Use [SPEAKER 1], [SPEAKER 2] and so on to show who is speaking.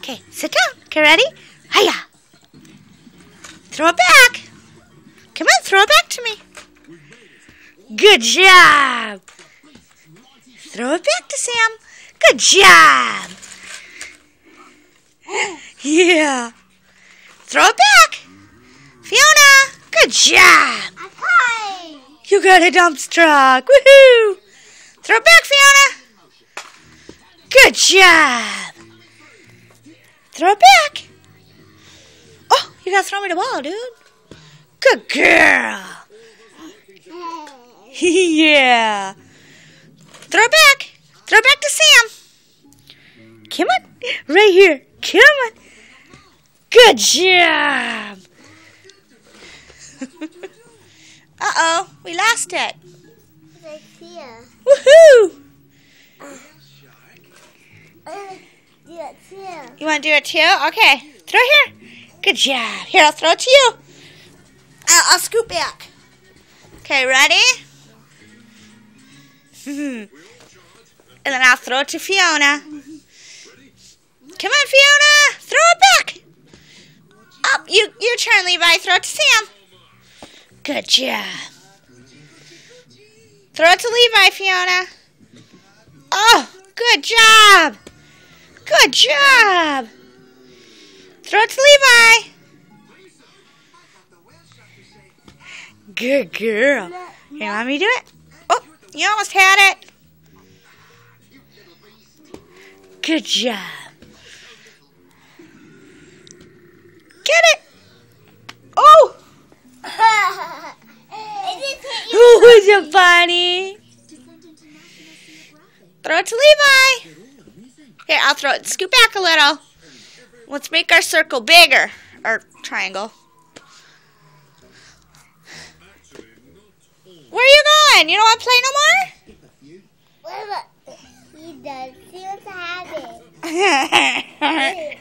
[SPEAKER 1] Okay, sit down. Okay, ready? Hiya. Throw it back. Come on, throw it back to me. Good job. Throw it back to Sam. Good job. Yeah. Throw it back. Fiona, good job. You got a dump truck. Woohoo. Throw it back, Fiona. Good job. Throw it back. Oh, you gotta throw me the ball, dude. Good girl. Yeah. Throw it back. Throw it back to Sam. Come on. Right here. Come on. Good job. Uh-oh. We lost it.
[SPEAKER 2] Right here.
[SPEAKER 1] Woohoo.
[SPEAKER 2] Do it too.
[SPEAKER 1] You want to do it too? Okay. Throw here. Good job. Here, I'll throw it to you. I'll scoot back. Okay, ready? And then I'll throw it to Fiona. Come on, Fiona. Throw it back. Up, your turn, Levi. Throw it to Sam. Good job. Throw it to Levi, Fiona. Oh, good job. Good job. Throw it to Levi. Good girl. Here, want me to do it? Oh, you almost had it. Good job. Get it. Oh. Was it funny? Throw it to Levi. Here, I'll throw it. Scoot back a little. Let's make our circle bigger. Our triangle. Where are you going? You don't want to play no more?
[SPEAKER 2] He does. He wants to have it.